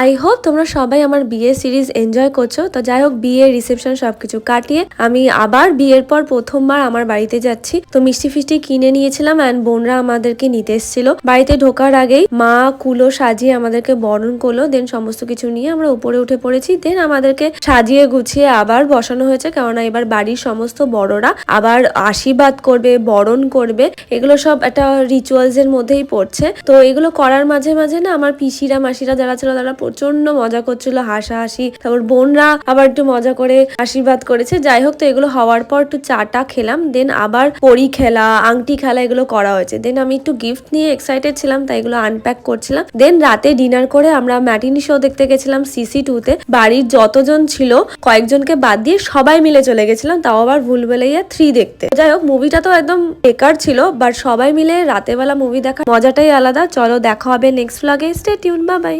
I hope তোমরা সবাই আমার বিয়ে সিরিজ এনজয় করছো। তো যাই হোক, বিয়ের রিসেপশন সবকিছু কাটিয়ে আমি আবার বিয়ের পর প্রথমবার আমার বাড়িতে যাচ্ছি। তো মিষ্টি ফিষ্টি কিনে নিয়েছিলাম অ্যান্ড বোনরা আমাদেরকে নিতে এসেছিল। বাড়িতে ঢোকার আগেই মা কুলো সাজিয়ে আমাদেরকে বরণ করলো, দেন সমস্ত কিছু নিয়ে আমরা উপরে উঠে পড়েছি। দেন আমাদেরকে সাজিয়ে গুছিয়ে আবার বসানো হয়েছে, কেননা এবার বাড়ির সমস্ত বড়রা আবার আশীর্বাদ করবে, বরণ করবে। এগুলো সব একটা রিচুয়ালস এর মধ্যেই পড়ছে। তো এগুলো করার মাঝে মাঝে না আমার পিসিরা মাসিরা যারা ছিল তারা প্রচন্ড মজা করছিল, হাসাহাসি। তারপর বোনরা আবার একটু মজা করে আশীর্বাদ করেছে। যাই হোক, তো এগুলো হওয়ার পর একটু চাটা খেলাম, দেন আবার পরি খেলা, আংটি খেলা এগুলো করা হয়েছে। দেন আমি একটু গিফট নিয়ে এক্সাইটেড ছিলাম, তাই এগুলো আনপ্যাক করছিলাম। দেন রাতে ডিনার করে আমরা ম্যাটিনি শো দেখতে গেছিলাম CC2 তে। বাড়ির যতজন ছিল কয়েকজনকে বাদ দিয়ে সবাই মিলে চলে গেছিলাম, তাও আবার ভুলভুলাইয়া 3 দেখতে। যাই হোক, মুভিটা তো একদম বেকার ছিল, বাট সবাই মিলে রাতের বেলা মুভি দেখা মজাটাই আলাদা। চলো দেখা হবে নেক্সট ভ্লগে। Stay tune, bye by.